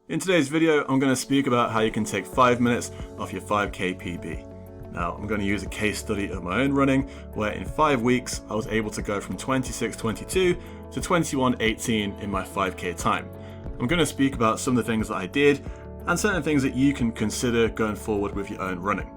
In today's video, I'm going to speak about how you can take 5 minutes off your 5k PB. Now, I'm going to use a case study of my own running, where in 5 weeks, I was able to go from 26:22 to 21:18 in my 5k time. I'm going to speak about some of the things that I did, and certain things that you can consider going forward with your own running.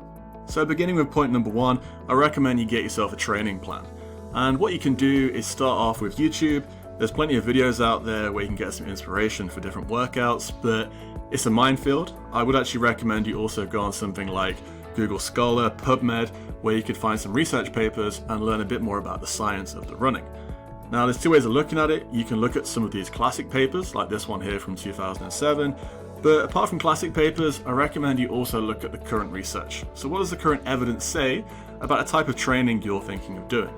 So beginning with point number 1, I recommend you get yourself a training plan. And what you can do is start off with YouTube. There's plenty of videos out there where you can get some inspiration for different workouts, but it's a minefield. I would actually recommend you also go on something like Google Scholar, PubMed, where you could find some research papers and learn a bit more about the science of the running. Now, there's 2 ways of looking at it. You can look at some of these classic papers, like this one here from 2007, but apart from classic papers, I recommend you also look at the current research. So what does the current evidence say about a type of training you're thinking of doing?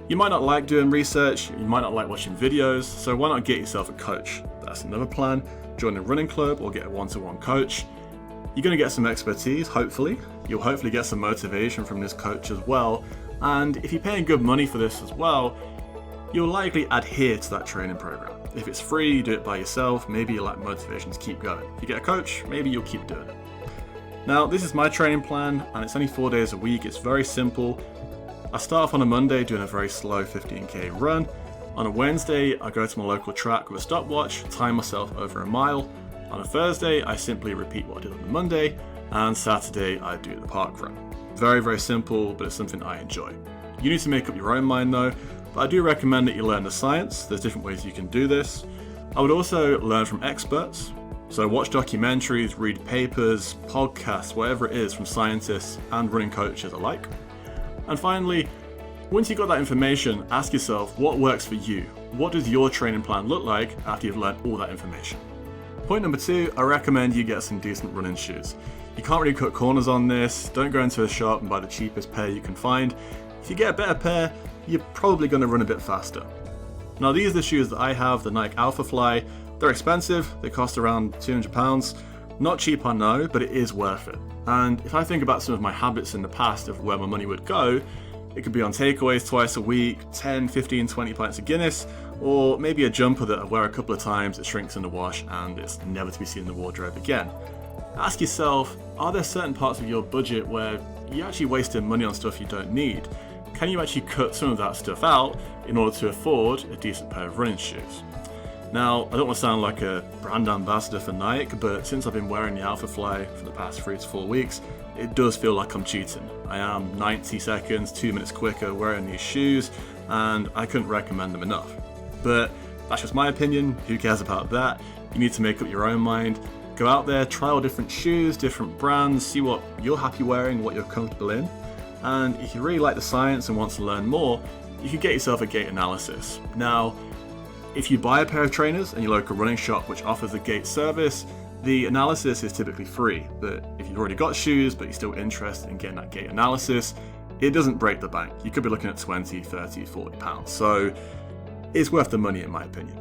You might not like doing research, you might not like watching videos, so why not get yourself a coach? That's another plan. Join a running club or get a one-to-one coach. You're going to get some expertise, hopefully. You'll hopefully get some motivation from this coach as well. And if you're paying good money for this as well, you'll likely adhere to that training program. If it's free, you do it by yourself, maybe you lack motivation to keep going. If you get a coach, maybe you'll keep doing it. Now, this is my training plan, and it's only 4 days a week. It's very simple. I start off on a Monday doing a very slow 15k run. On a Wednesday, I go to my local track with a stopwatch, time myself over a mile. On a Thursday, I simply repeat what I did on the Monday, and Saturday, I do the park run. Very, very simple, but it's something I enjoy. You need to make up your own mind though, but I do recommend that you learn the science. There's different ways you can do this. I would also learn from experts. So watch documentaries, read papers, podcasts, whatever it is from scientists and running coaches alike. And finally, once you've got that information, ask yourself what works for you. What does your training plan look like after you've learned all that information? Point number 2, I recommend you get some decent running shoes. You can't really cut corners on this. Don't go into a shop and buy the cheapest pair you can find. If you get a better pair, you're probably going to run a bit faster. Now, these are the shoes that I have, the Nike Alpha Fly. They're expensive, they cost around £200. Not cheap, I know, but it is worth it. And if I think about some of my habits in the past of where my money would go, it could be on takeaways twice a week, 10, 15, 20 pints of Guinness, or maybe a jumper that I wear a couple of times, it shrinks in the wash, and it's never to be seen in the wardrobe again. Ask yourself, are there certain parts of your budget where you're actually wasting money on stuff you don't need? Can you actually cut some of that stuff out in order to afford a decent pair of running shoes? Now, I don't want to sound like a brand ambassador for Nike, but since I've been wearing the Alpha Fly for the past 3 to 4 weeks, it does feel like I'm cheating. I am 90 seconds, 2 minutes quicker wearing these shoes, and I couldn't recommend them enough. But that's just my opinion. Who cares about that? You need to make up your own mind. Go out there, try all different shoes, different brands, see what you're happy wearing, what you're comfortable in. And if you really like the science and want to learn more, you can get yourself a gait analysis. Now, if you buy a pair of trainers in your local running shop which offers a gait service, the analysis is typically free. But if you've already got shoes but you're still interested in getting that gait analysis, it doesn't break the bank. You could be looking at 20, 30, 40 pounds. So it's worth the money in my opinion.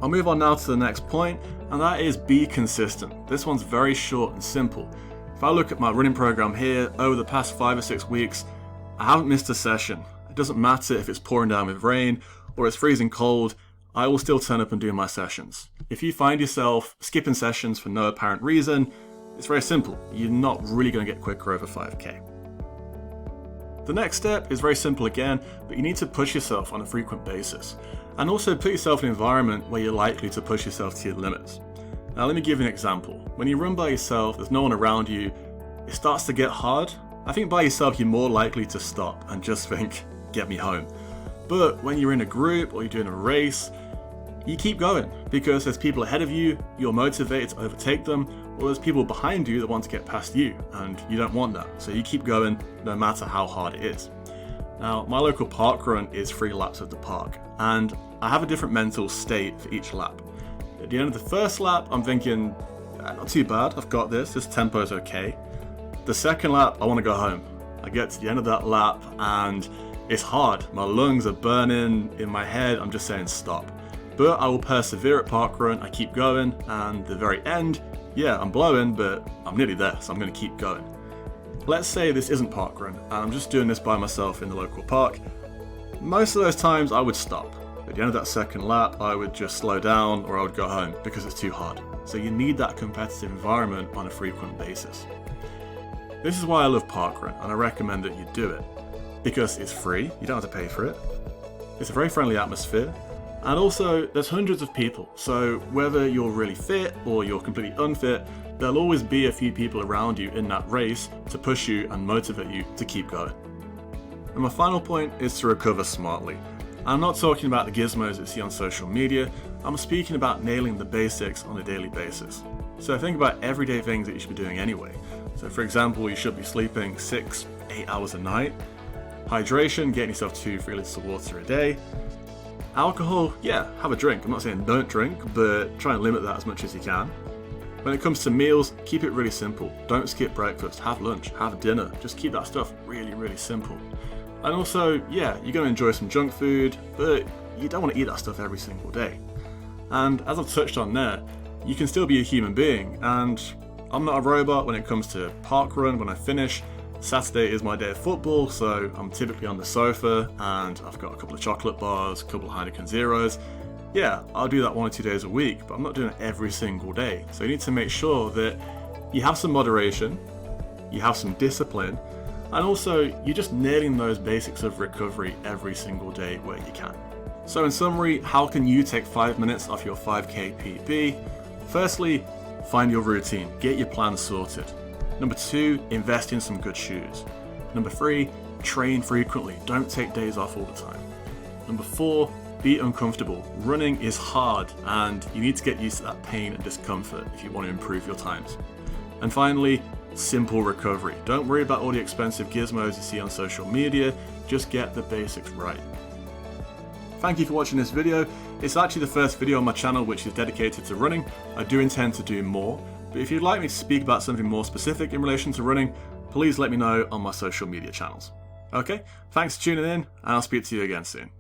I'll move on now to the next point, and that is be consistent. This one's very short and simple. If I look at my running program here, over the past 5 or 6 weeks, I haven't missed a session. It doesn't matter if it's pouring down with rain or it's freezing cold, I will still turn up and do my sessions. If you find yourself skipping sessions for no apparent reason, it's very simple. You're not really going to get quicker over 5k. The next step is very simple again, but you need to push yourself on a frequent basis. And also put yourself in an environment where you're likely to push yourself to your limits. Now let me give you an example. When you run by yourself, there's no one around you, it starts to get hard. I think by yourself you're more likely to stop and just think, get me home. But when you're in a group or you're doing a race, you keep going because there's people ahead of you, you're motivated to overtake them, or there's people behind you that want to get past you, and you don't want that. So you keep going no matter how hard it is. Now, my local park run is 3 laps of the park, and I have a different mental state for each lap. At the end of the first lap, I'm thinking, not too bad, I've got this tempo's okay. The second lap, I want to go home. I get to the end of that lap, and it's hard. My lungs are burning, in my head, I'm just saying stop. But I will persevere at parkrun, I keep going, and the very end, yeah, I'm blowing, but I'm nearly there, so I'm going to keep going. Let's say this isn't parkrun, and I'm just doing this by myself in the local park. Most of those times I would stop. At the end of that second lap, I would just slow down or I would go home because it's too hard. So you need that competitive environment on a frequent basis. This is why I love parkrun, and I recommend that you do it. Because it's free, you don't have to pay for it. It's a very friendly atmosphere. And also, there's hundreds of people, so whether you're really fit or you're completely unfit, there'll always be a few people around you in that race to push you and motivate you to keep going. And my final point is to recover smartly. I'm not talking about the gizmos you see on social media, I'm speaking about nailing the basics on a daily basis. So think about everyday things that you should be doing anyway. So for example, you should be sleeping 6-8 hours a night. Hydration, getting yourself 2-3 liters of water a day. Alcohol, yeah, have a drink. I'm not saying don't drink, but try and limit that as much as you can. When it comes to meals, keep it really simple. Don't skip breakfast, have lunch, have dinner. Just keep that stuff really, really simple. And also, yeah, you're going to enjoy some junk food, but you don't want to eat that stuff every single day. And as I've touched on there, you can still be a human being, and I'm not a robot when it comes to parkrun. When I finish, Saturday is my day of football, so I'm typically on the sofa and I've got a couple of chocolate bars, a couple of Heineken Zeros. Yeah, I'll do that 1 or 2 days a week, but I'm not doing it every single day. So you need to make sure that you have some moderation, you have some discipline, and also you're just nailing those basics of recovery every single day where you can. So in summary, how can you take 5 minutes off your 5k PB? Firstly, find your routine, get your plan sorted. Number 2, invest in some good shoes. Number 3, train frequently, don't take days off all the time. Number 4, be uncomfortable. Running is hard and you need to get used to that pain and discomfort if you want to improve your times. And finally, simple recovery. Don't worry about all the expensive gizmos you see on social media, just get the basics right. Thank you for watching this video. It's actually the first video on my channel which is dedicated to running. I do intend to do more. But if you'd like me to speak about something more specific in relation to running, please let me know on my social media channels. Okay, thanks for tuning in, and I'll speak to you again soon.